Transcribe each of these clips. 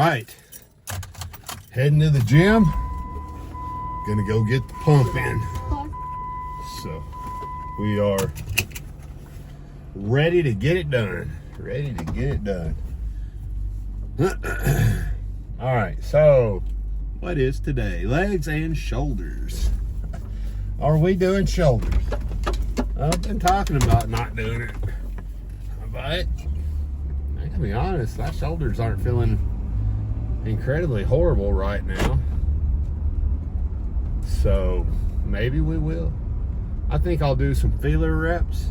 right, heading to the gym. Gonna go get the pump in. So we are ready to get it done. All right, so what is today? Legs and shoulders. Are we doing shoulders? I've been talking about not doing it, but I gotta be honest, my shoulders aren't feeling incredibly horrible right now. So maybe we will. I think I'll do some feeler reps,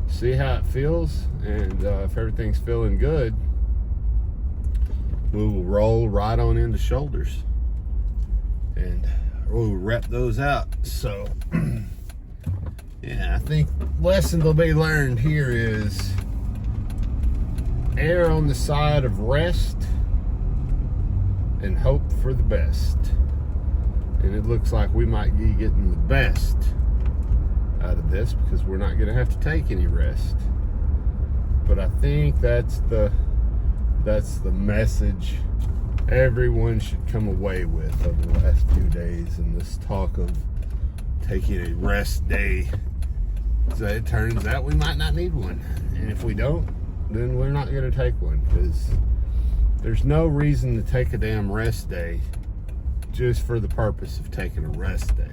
see how it feels, and if everything's feeling good, we will roll right on into shoulders and we'll rep those out. So yeah, I think lesson to be learned here is err on the side of rest and hope for the best. And it looks like we might be getting the best out of this because we're not going to have to take any rest. But I think that's the message everyone should come away with over the last few days in this talk of taking a rest day. So it turns out we might not need one. And if we don't, then we're not going to take one, because there's no reason to take a damn rest day just for the purpose of taking a rest day.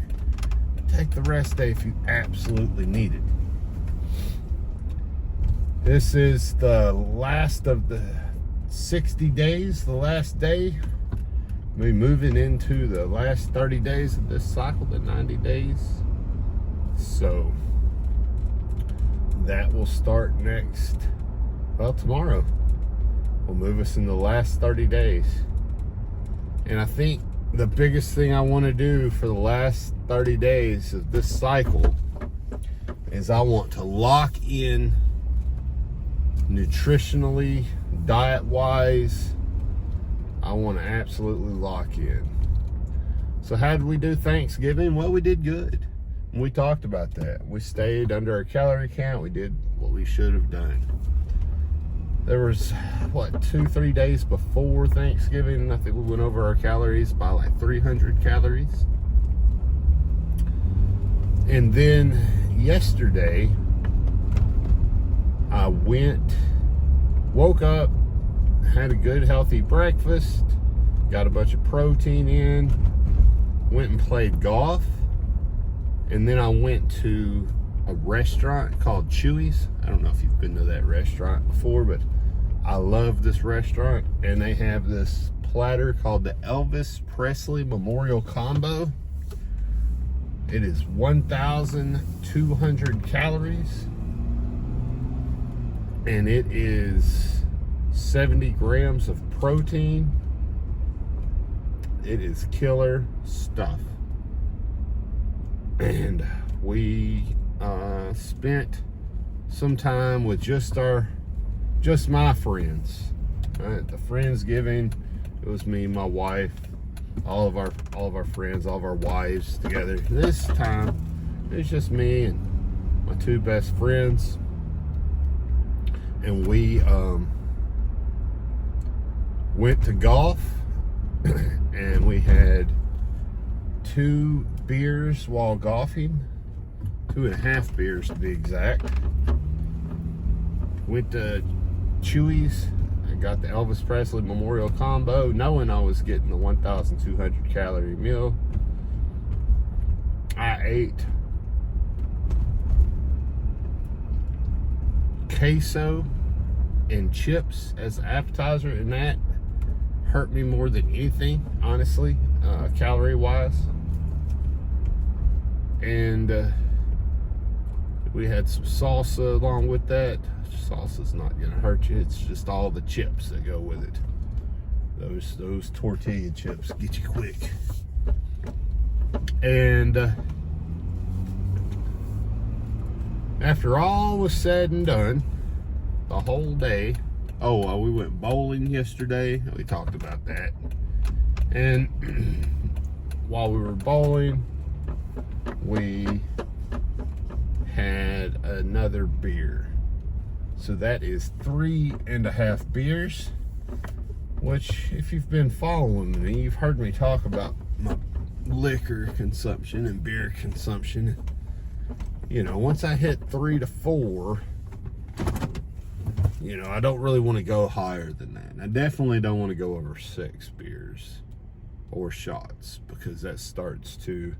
Take the rest day if you absolutely need it. This is the last of the 60 days, the last day. We're moving into the last 30 days of this cycle, the 90 days. So that will start next, well, tomorrow. Will move us in the last 30 days. And I think the biggest thing I want to do for the last 30 days of this cycle is I want to lock in nutritionally, diet-wise. I want to absolutely lock in. So how did we do Thanksgiving? Well, we did good. We talked about that. We stayed under our calorie count. We did what we should have done. There was, what, 2-3 days before Thanksgiving, I think we went over our calories by like 300 calories. And then yesterday, I woke up, had a good healthy breakfast, got a bunch of protein in, went and played golf, and then I went to a restaurant called Chewy's. I don't know if you've been to that restaurant before, but I love this restaurant, and they have this platter called the Elvis Presley Memorial Combo. It is 1,200 calories, and it is 70 grams of protein. It is killer stuff. And we spent some time with just my friends. Right? The Friendsgiving, it was me, my wife, all of our friends, all of our wives together. This time, it's just me and my two best friends. And we went to golf, and we had 2 beers while golfing, 2.5 beers to be exact. Went to Chewy's. I got the Elvis Presley Memorial Combo, knowing I was getting the 1,200 calorie meal. I ate queso and chips as an appetizer, and that hurt me more than anything, honestly, calorie wise. And we had some salsa along with that. Salsa's not gonna hurt you, it's just all the chips that go with it. Those tortilla chips get you quick. And after all was said and done, the whole day, we went bowling yesterday. We talked about that. And while we were bowling, we had another beer. So that is 3.5 beers. which, if you've been following me, you've heard me talk about my liquor consumption and beer consumption. You know, once I hit 3 to 4, you know, I don't really want to go higher than that. And I definitely don't want to go over 6 beers or shots, because that starts to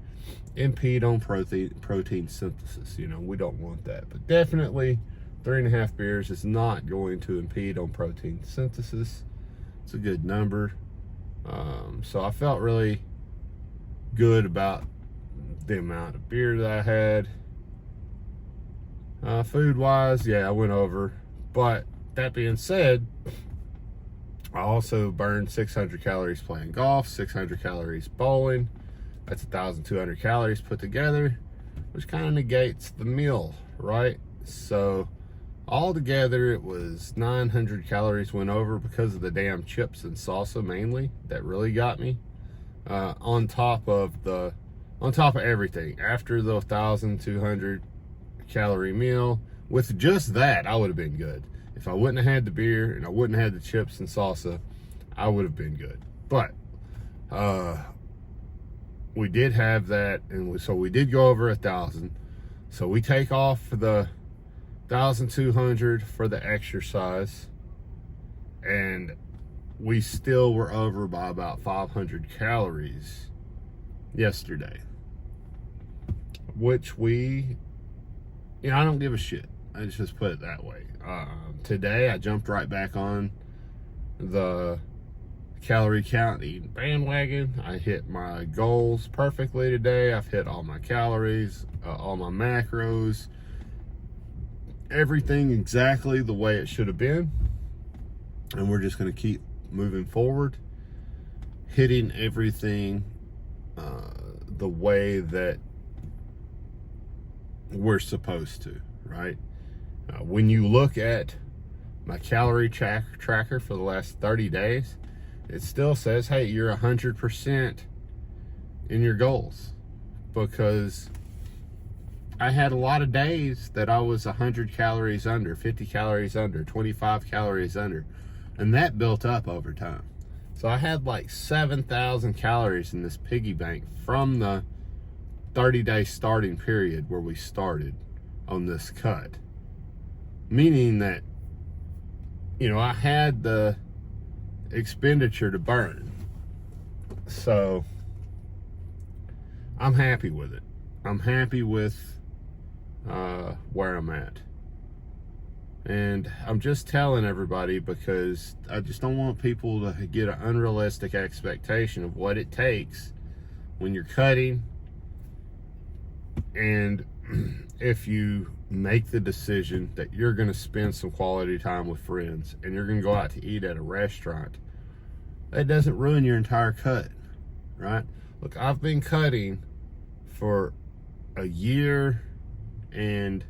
impede on protein synthesis. You know, we don't want that. But definitely 3.5 beers is not going to impede on protein synthesis. It's a good number. So I felt really good about the amount of beer that I had. Food wise, yeah, I went over. But that being said, I also burned 600 calories playing golf, 600 calories bowling. That's 1,200 calories put together, which kind of negates the meal, right? So all together, it was 900 calories went over because of the damn chips and salsa mainly. That really got me. On top of everything, after the 1,200 calorie meal, with just that, I would have been good. If I wouldn't have had the beer and I wouldn't have had the chips and salsa, I would have been good. But we did have that, and so we did go over 1,000. So we take off the 1,200 for the exercise, and we still were over by about 500 calories yesterday, which I don't give a shit. I just put it that way. Today I jumped right back on the calorie count eating bandwagon. I hit my goals perfectly today. I've hit all my calories, all my macros, everything exactly the way it should have been. And we're just going to keep moving forward, hitting everything the way that we're supposed to, right? When you look at my calorie tracker for the last 30 days, it still says, hey, you're 100% in your goals, because I had a lot of days that I was 100 calories under, 50 calories under, 25 calories under, and that built up over time. So I had like 7,000 calories in this piggy bank from the 30-day starting period where we started on this cut. Meaning that, you know, I had the expenditure to burn. So I'm happy with it. I'm happy with where I'm at. And I'm just telling everybody, because I just don't want people to get an unrealistic expectation of what it takes when you're cutting. And if you make the decision that you're going to spend some quality time with friends and you're going to go out to eat at a restaurant, that doesn't ruin your entire cut, right? Look, I've been cutting for a year and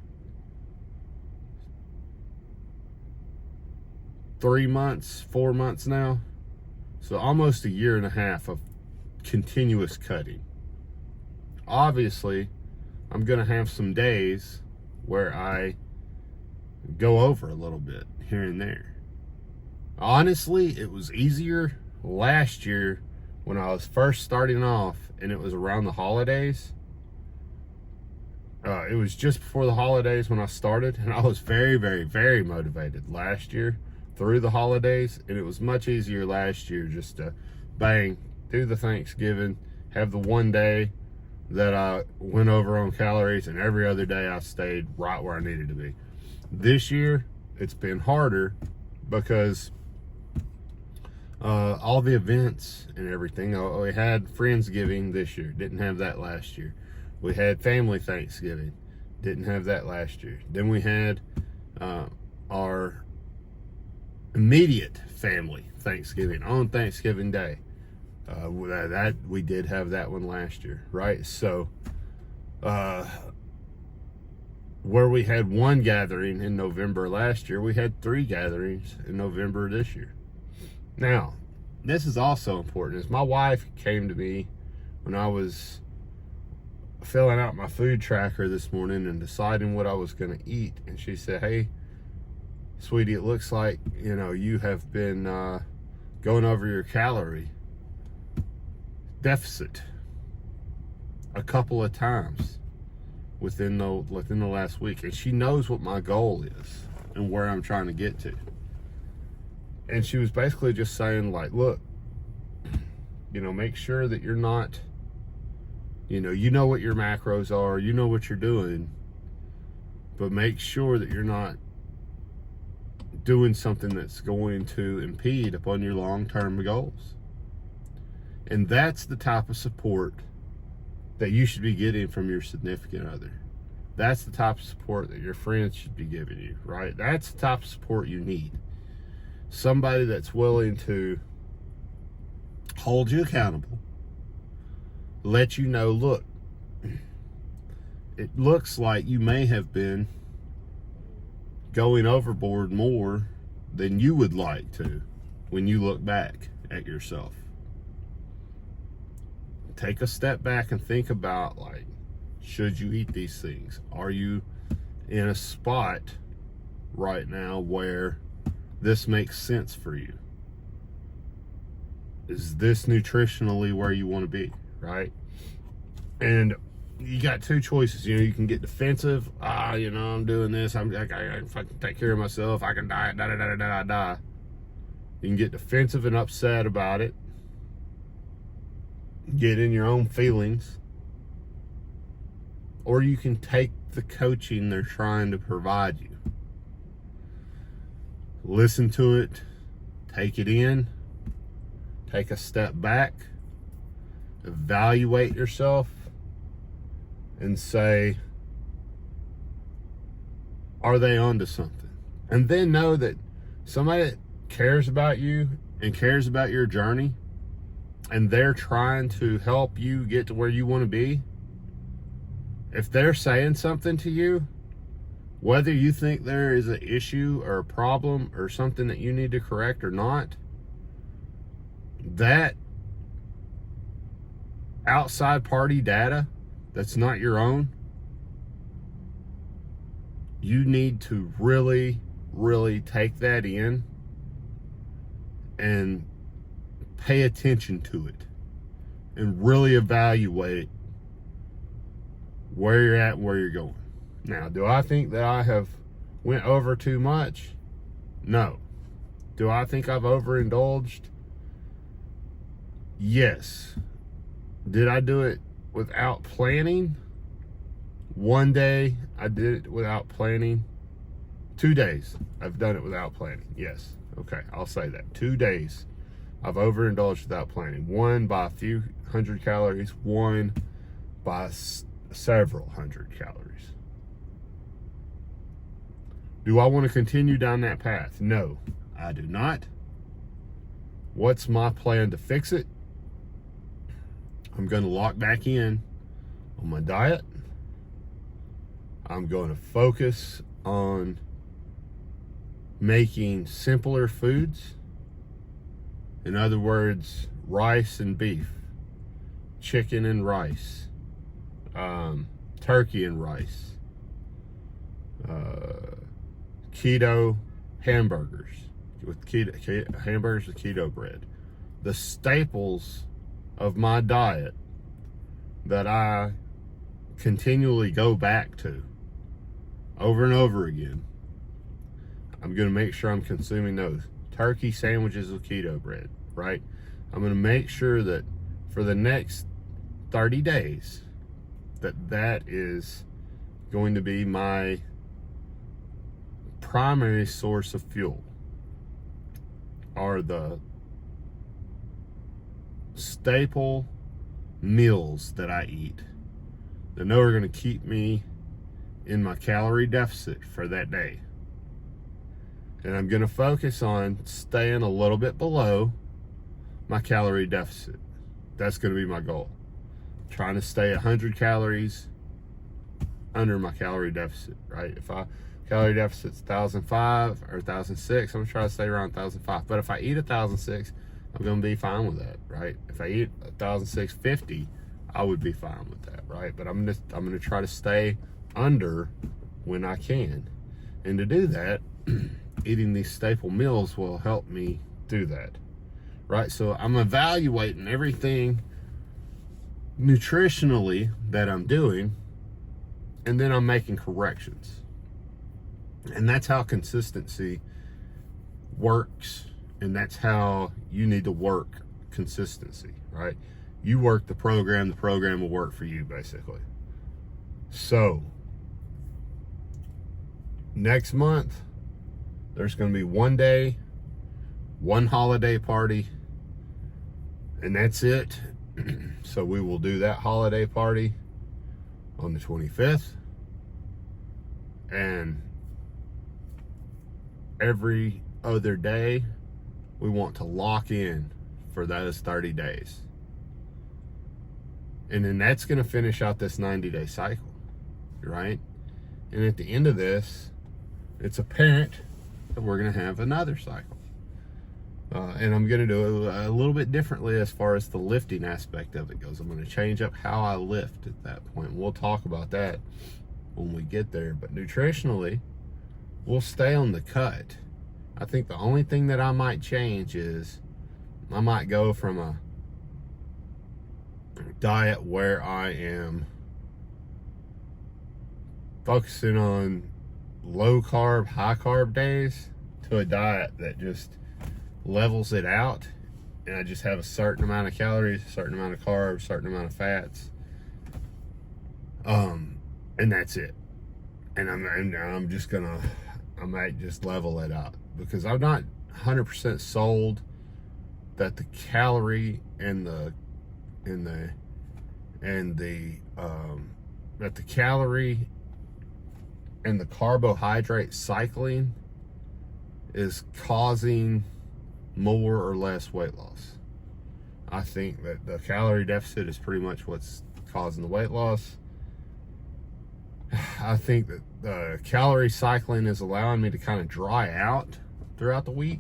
3 months, 4 months now. So almost a year and a half of continuous cutting. Obviously, I'm going to have some days where I go over a little bit here and there. Honestly, it was easier last year when I was first starting off and it was around the holidays. It was just before the holidays when I started, and I was very, very, very motivated last year through the holidays, and it was much easier last year just to bang, do the Thanksgiving, have the one day that I went over on calories, and every other day I stayed right where I needed to be. This year, it's been harder because all the events and everything. We had Friendsgiving this year, didn't have that last year. We had family Thanksgiving, didn't have that last year. Then we had our immediate family Thanksgiving on Thanksgiving Day. That we did have that one last year, right? So where we had one gathering in November last year, we had 3 gatherings in November this year. Now, this is also important, is my wife came to me when I was filling out my food tracker this morning and deciding what I was going to eat, and she said, hey, sweetie, it looks like, you know, you have been going over your calorie deficit a couple of times within the last week, and she knows what my goal is and where I'm trying to get to. And she was basically just saying, like, look, make sure that you're not, you know what your macros are, you know what you're doing, but make sure that you're not doing something that's going to impede upon your long-term goals. And that's the type of support that you should be getting from your significant other. That's the type of support that your friends should be giving you, right? That's the type of support you need. Somebody that's willing to hold you accountable, let you know, look, it looks like you may have been going overboard more than you would like to when you look back at yourself. Take a step back and think about, like, should you eat these things? Are you in a spot right now where this makes sense for you? Is this nutritionally where you want to be, right? And you got two choices. You can get defensive. I'm doing this. I can fucking take care of myself. I can diet, die. You can get defensive and upset about it. Get in your own feelings. Or you can take the coaching they're trying to provide you. Listen to it. Take it in. Take a step back. Evaluate yourself. And say, are they onto something? And then know that somebody that cares about you and cares about your journey, and they're trying to help you get to where you want to be, if they're saying something to you, whether you think there is an issue or a problem or something that you need to correct or not, that outside party data that's not your own, you need to really, really take that in and pay attention to it and really evaluate where you're at and where you're going. Now, do I think that I have went over too much? No. Do I think I've overindulged? Yes. Did I do it without planning? One day I did it without planning. 2 days I've done it without planning. Yes. Okay, I'll say that. 2 days I've overindulged without planning. One by a few hundred calories, one by several hundred calories. Do I want to continue down that path? No, I do not. What's my plan to fix it? I'm going to lock back in on my diet. I'm going to focus on making simpler foods. In other words, rice and beef, chicken and rice, turkey and rice, keto hamburgers with hamburgers with keto bread. The staples of my diet that I continually go back to over and over again, I'm going to make sure I'm consuming those. Turkey sandwiches with keto bread, right? I'm going to make sure that for the next 30 days that is going to be my primary source of fuel, are the staple meals that I eat that I know are going to keep me in my calorie deficit for that day. And I'm going to focus on staying a little bit below my calorie deficit. That's going to be my goal. Trying to stay 100 calories under my calorie deficit, right? If calorie deficit's 1,005 or 1,006, I'm going to try to stay around 1,005. But if I eat 1,006, I'm going to be fine with that, right? If I eat 1,650, I would be fine with that, right? But I'm going to try to stay under when I can. And to do that, eating these staple meals will help me do that. right? So I'm evaluating everything nutritionally that I'm doing, and then I'm making corrections. And that's how consistency works, and that's how you need to work consistency, right? You work the program will work for you, basically. So next month, there's going to be one day, one holiday party, and that's it. So we will do that holiday party on the 25th, and every other day we want to lock in for those 30 days. And then that's going to finish out this 90-day cycle, right? And at the end of this, it's apparent that we're going to have another cycle. And I'm going to do it a little bit differently as far as the lifting aspect of it goes. I'm going to change up how I lift at that point. We'll talk about that when we get there. But nutritionally, we'll stay on the cut. I think the only thing that I might change is I might go from a diet where I am focusing on low carb, high carb days to a diet that just levels it out, and I just have a certain amount of calories, a certain amount of carbs, a certain amount of fats, and that's it. And I'm just gonna, I might just level it out, because I'm not 100% sold that the calorie and the calorie and the carbohydrate cycling is causing more or less weight loss. I think that the calorie deficit is pretty much what's causing the weight loss. I think that the calorie cycling is allowing me to kind of dry out throughout the week,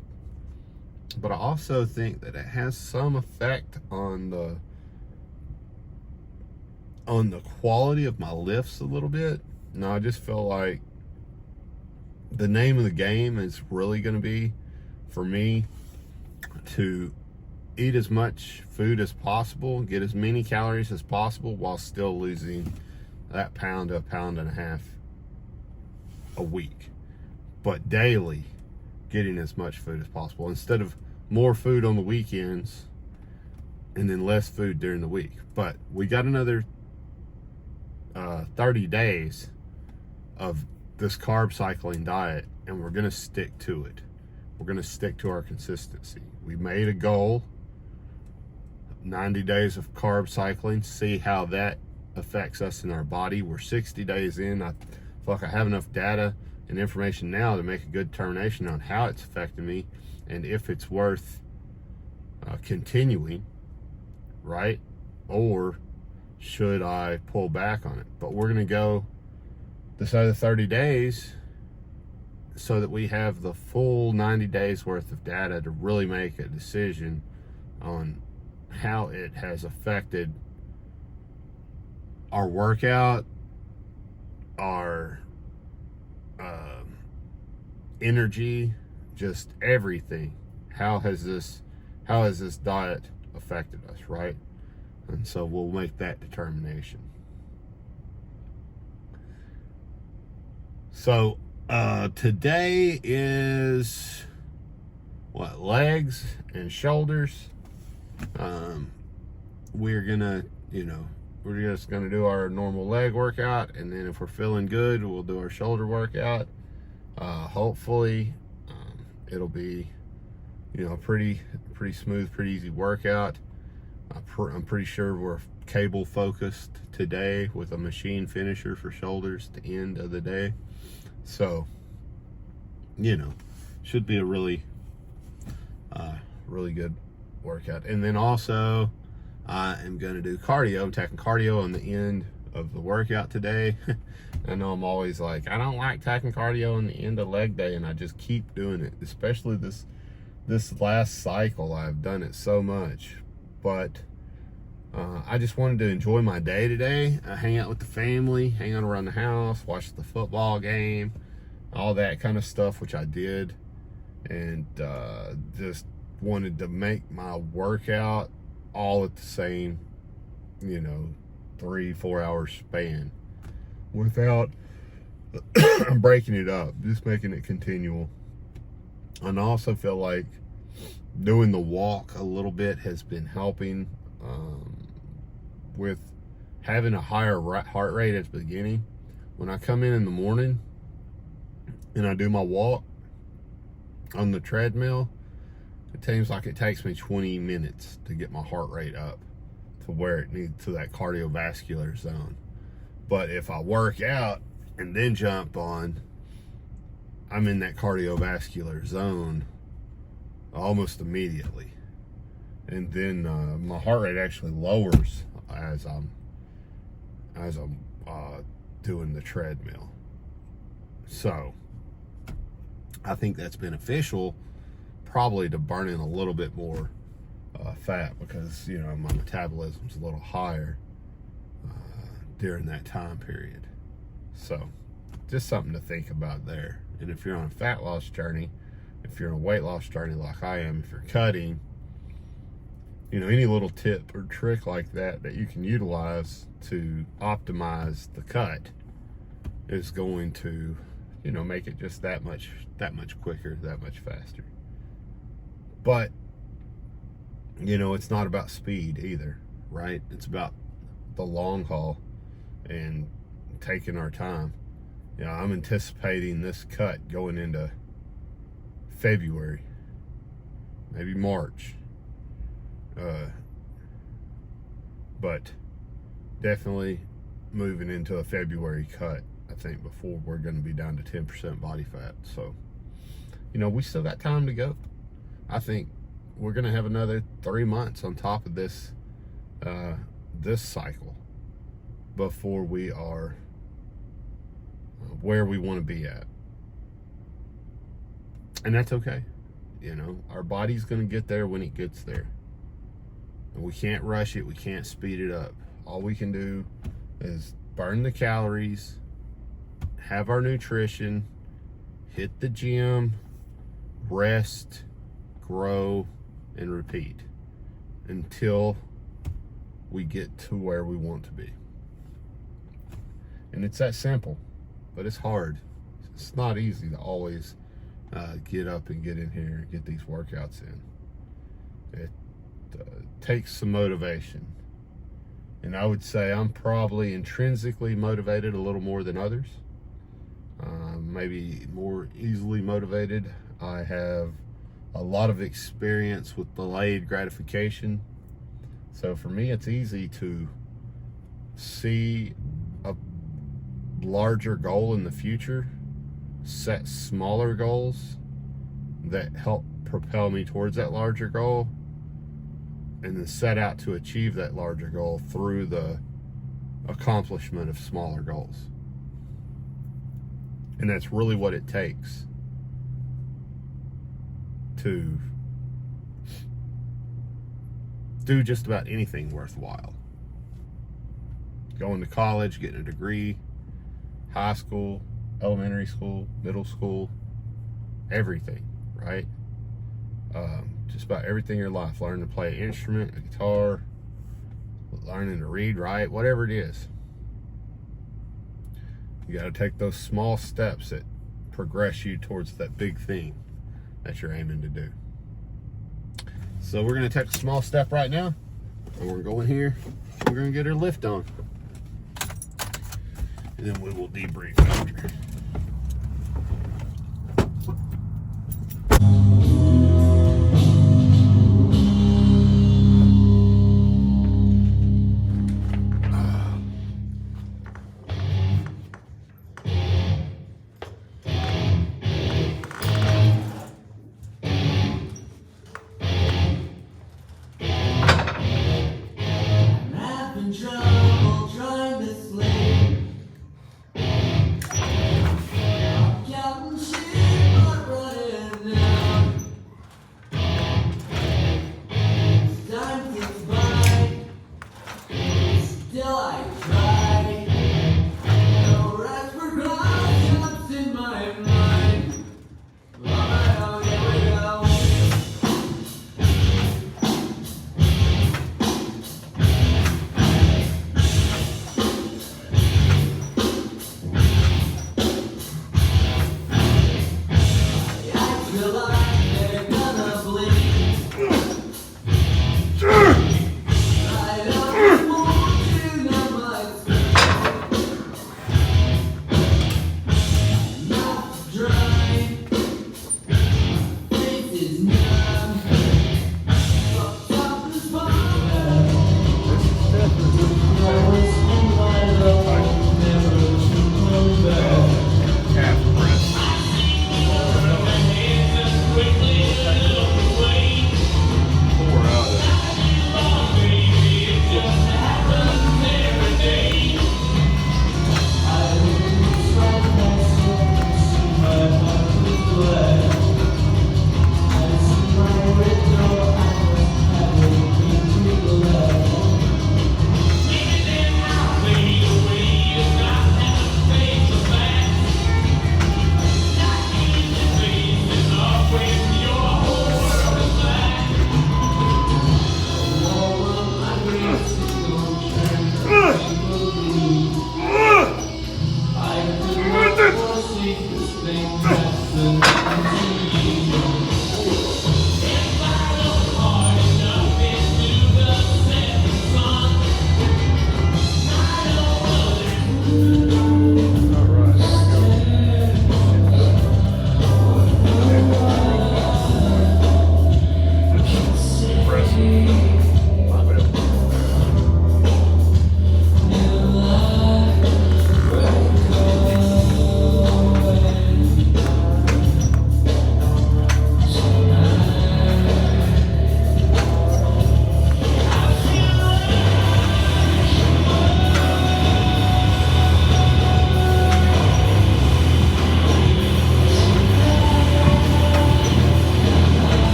but I also think that it has some effect on the quality of my lifts a little bit. Now, I just feel like the name of the game is really going to be, for me, to eat as much food as possible, get as many calories as possible, while still losing that pound to a pound and a half a week. But daily, getting as much food as possible, instead of more food on the weekends and then less food during the week. But we got another 30 days of this carb cycling diet, and we're going to stick to it. We're going to stick to our consistency. We made a goal, 90 days of carb cycling, see how that affects us in our body. We're 60 days in. I feel like I have enough data and information now to make a good determination on how it's affecting me and if it's worth continuing, right? Or should I pull back on it? But we're going to go this other 30 days so that we have the full 90 days worth of data to really make a decision on how it has affected our workout, our energy, just everything. How has this diet affected us, right? And so we'll make that determination. So today is legs and shoulders. We're just gonna do our normal leg workout, and then if we're feeling good, we'll do our shoulder workout. Hopefully it'll be pretty smooth, pretty easy workout. I'm pretty sure we're cable focused today with a machine finisher for shoulders at the end of the day. So, should be a really good workout. And then also, I am going to do cardio. I'm taking cardio on the end of the workout today. I know I'm always like, I don't like taking cardio on the end of leg day, and I just keep doing it. Especially this last cycle, I've done it so much. But I just wanted to enjoy my day today, hang out with the family, hang out around the house, watch the football game, all that kind of stuff, which I did, and just wanted to make my workout all at the same, 3-4 hour span without breaking it up, just making it continual. And I also feel like doing the walk a little bit has been helping with having a higher heart rate at the beginning. When I come in the morning and I do my walk on the treadmill, it seems like it takes me 20 minutes to get my heart rate up to where it needs, to that cardiovascular zone. But if I work out and then jump on, I'm in that cardiovascular zone almost immediately. And then my heart rate actually lowers as I'm doing the treadmill. So I think that's beneficial, probably to burn in a little bit more fat, because my metabolism's a little higher during that time period. So just something to think about there. And if you're on a fat loss journey, if you're on a weight loss journey like I am, if you're cutting, any little tip or trick like that you can utilize to optimize the cut is going to, make it just that much quicker, that much faster. But, it's not about speed either, right? It's about the long haul and taking our time. I'm anticipating this cut going into February, maybe March. But definitely moving into a February cut, I think, before we're going to be down to 10% body fat. So, we still got time to go. I think we're going to have another 3 months on top of this cycle before we are where we want to be at. And that's okay. Our body's going to get there when it gets there. And we can't rush it. We can't speed it up. All we can do is burn the calories, have our nutrition, hit the gym, rest, grow, and repeat until we get to where we want to be. And it's that simple, but it's hard. It's not easy to always get up and get in here and get these workouts in. It takes some motivation. And I would say I'm probably intrinsically motivated a little more than others. Maybe more easily motivated. I have a lot of experience with delayed gratification. So for me, it's easy to see a larger goal in the future, set smaller goals that help propel me towards that larger goal, and then set out to achieve that larger goal through the accomplishment of smaller goals. And that's really what it takes to do just about anything worthwhile. Going to college, getting a degree, high school, elementary school, middle school, everything, right? Just about everything in your life. Learning to play an instrument, a guitar, learning to read, write, whatever it is. You got to take those small steps that progress you towards that big thing that you're aiming to do. So we're going to take a small step right now, and we're going here. We're going to get our lift on, and then we will debrief after.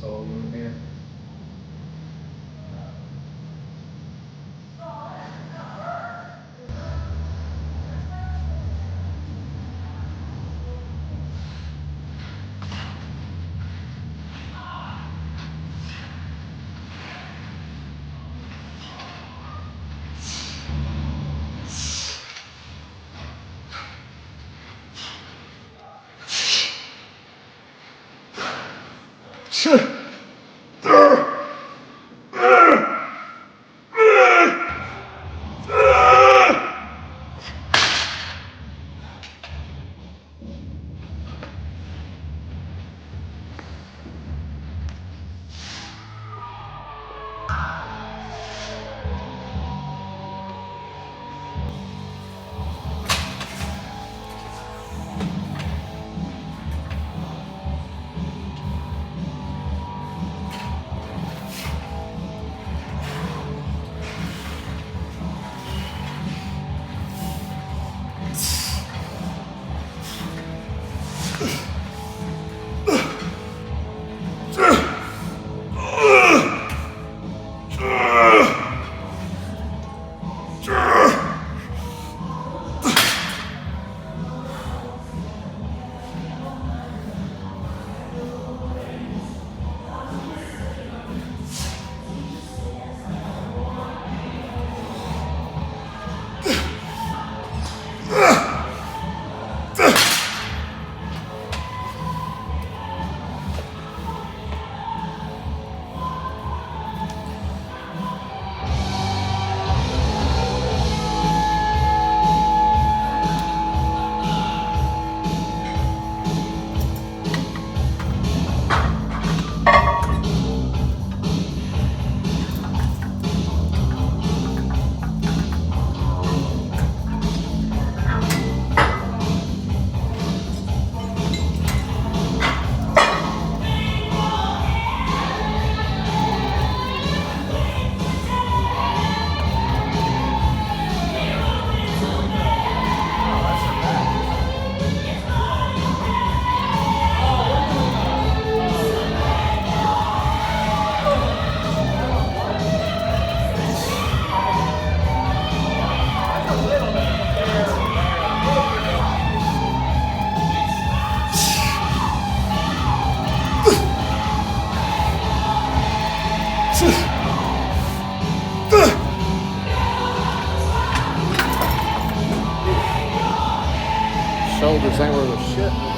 So in here. Shoulders ain't worth a shit.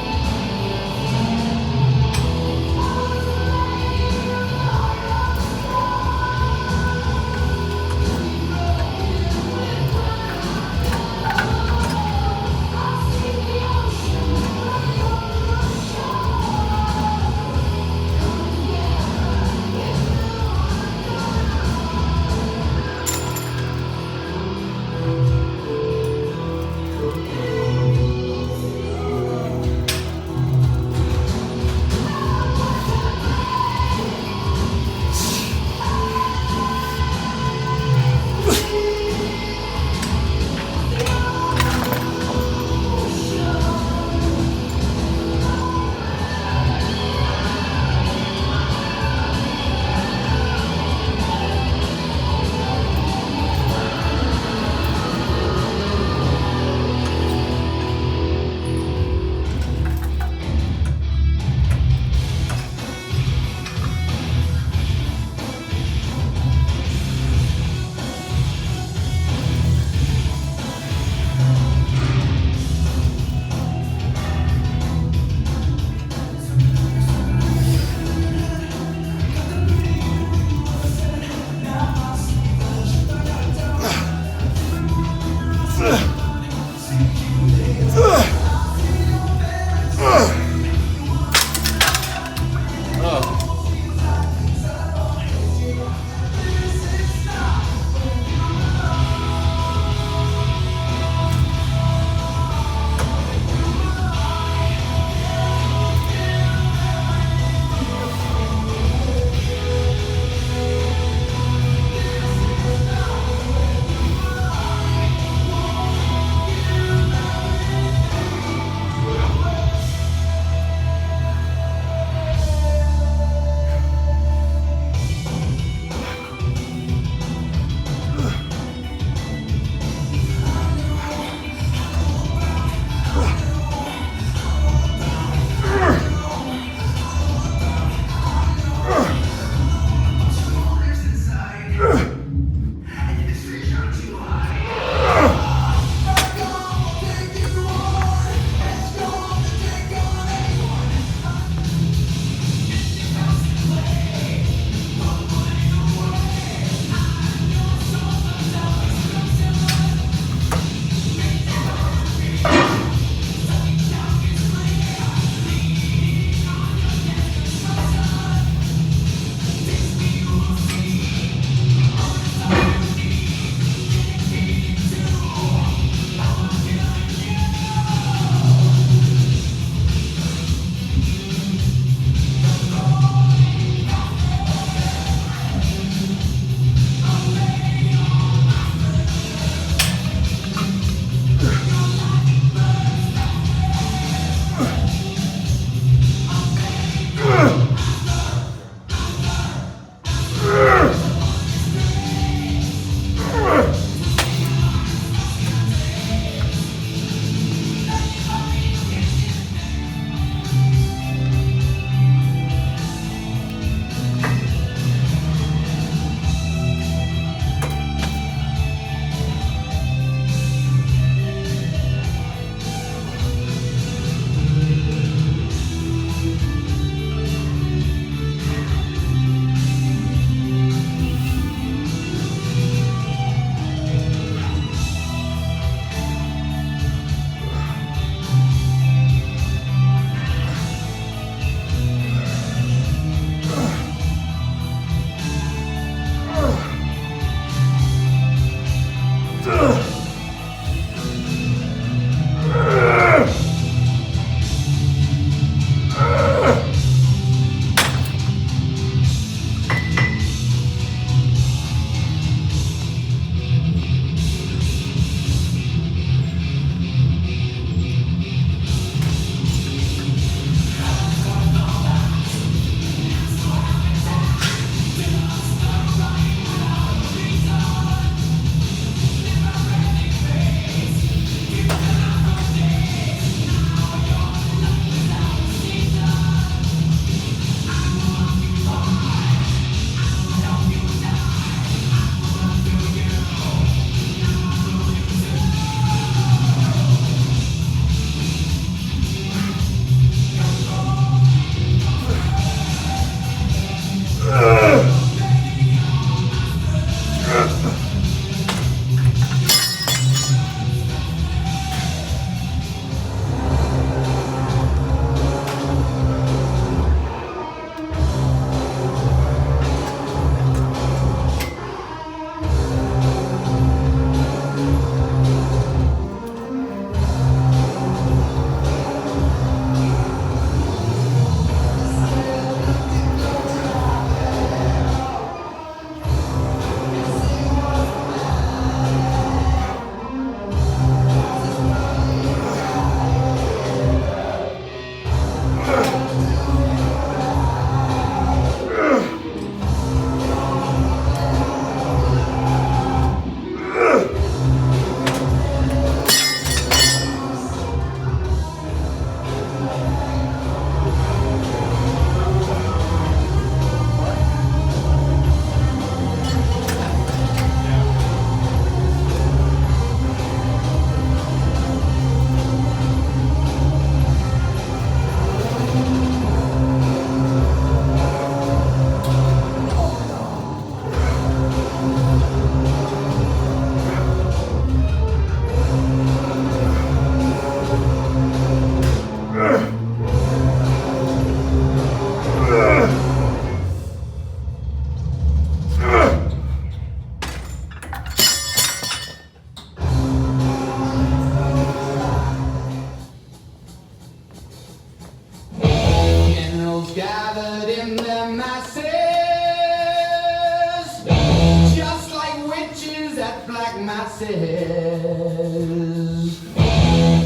devices,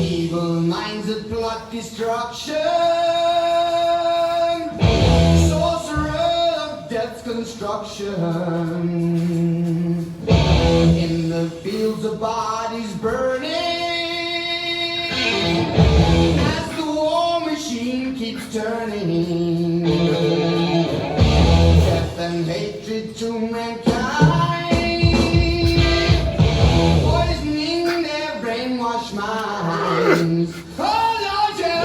evil minds that plot destruction, sorcerer of death's construction, in the fields of bodies burning, as the war machine keeps turning, death and hatred to mankind, poisoning their brainwashed minds. Oh Lord, yeah.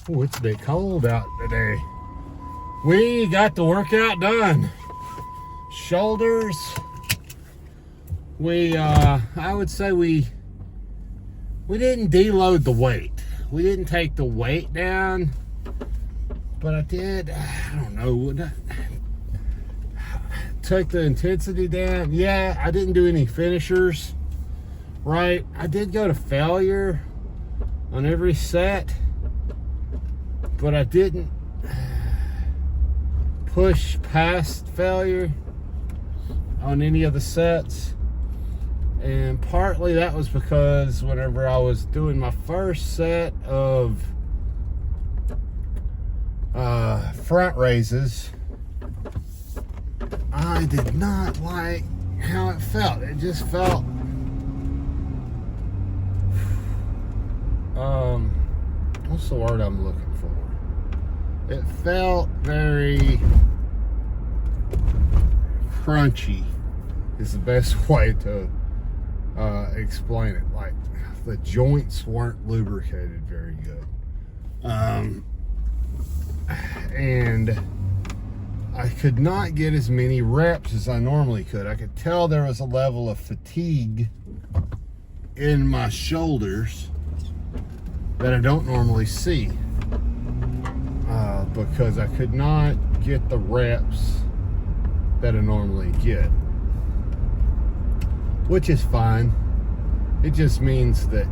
Oh, it's a bit cold out today. We got the workout done. Shoulders. I would say we didn't deload the weight. We didn't take the weight down, but I don't know, took the intensity down. Yeah, I didn't do any finishers, right? I did go to failure on every set, but I didn't push past failure on any of the sets. And partly that was because whenever I was doing my first set of front raises, I did not like how it felt. It just felt what's the word I'm looking for? It felt very crunchy is the best way to explain it. Like the joints weren't lubricated very good, and I could not get as many reps as I normally could. I could tell there was a level of fatigue in my shoulders, that I don't normally see, because I could not get the reps that I normally get, which is fine. It just means that,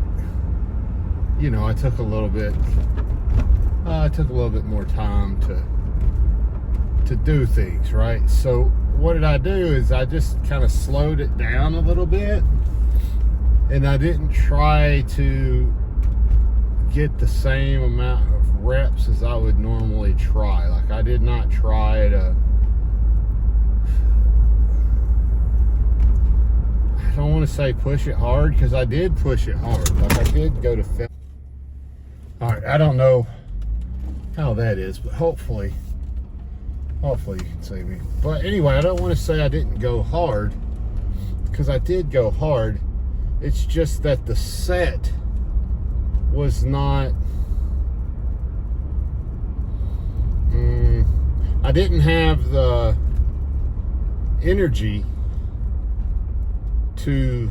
you know, I took a little bit more time to do things, right? So what did I do is I just kind of slowed it down a little bit, and I didn't try to get the same amount of reps as I would normally try. Like, I did not try to, I don't want to say push it hard, because I did push it hard. Like, I did go to film. All right, I don't know how that is, but hopefully you can see me. But anyway, I don't want to say I didn't go hard, because I did go hard. It's just that the set was not, I didn't have the energy to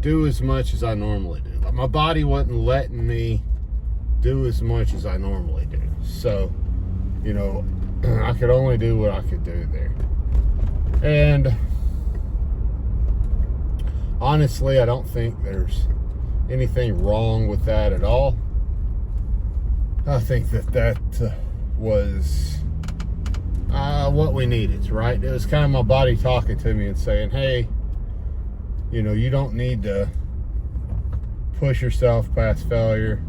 do as much as I normally do. Like, my body wasn't letting me do as much as I normally do. So, you know, I could only do what I could do there. And honestly, I don't think there's anything wrong with that at all. I think that was what we needed, right? It was kind of my body talking to me and saying, hey, you know, you don't need to push yourself past failure.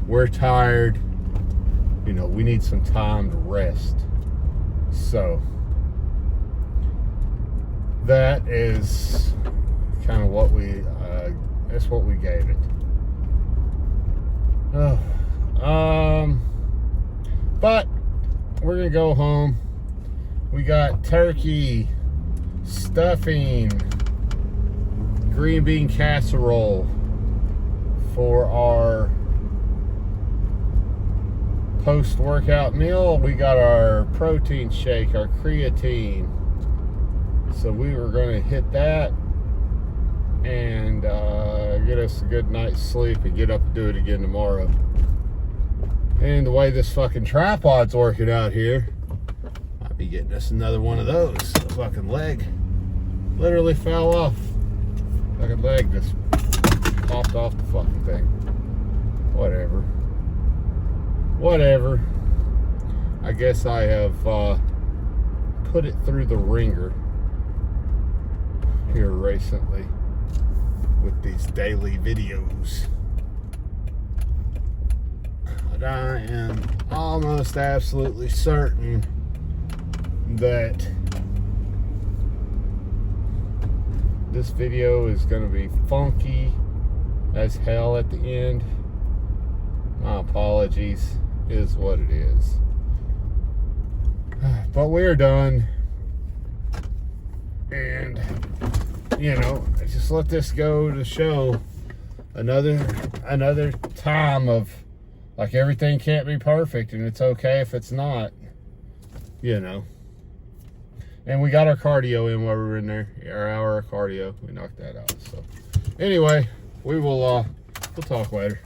We're tired. You know, we need some time to rest. So that is kind of what that's what we gave it. But we're gonna go home. We got turkey, stuffing, green bean casserole for our post-workout meal. We got our protein shake, our creatine. So we were going to hit that and get us a good night's sleep and get up and do it again tomorrow. And the way this fucking tripod's working out here, might be getting us another one of those. The fucking leg literally fell off. Fucking leg just popped off the fucking thing. Whatever. I guess I have put it through the ringer here recently with these daily videos. But I am almost absolutely certain that this video is going to be funky as hell at the end. My apologies, is what it is. But we're done. And, you know, just let this go to show another time of, like, everything can't be perfect, and it's okay if it's not, you know. And we got our cardio in while we were in there. Our hour of cardio, we knocked that out. So anyway, we'll talk later.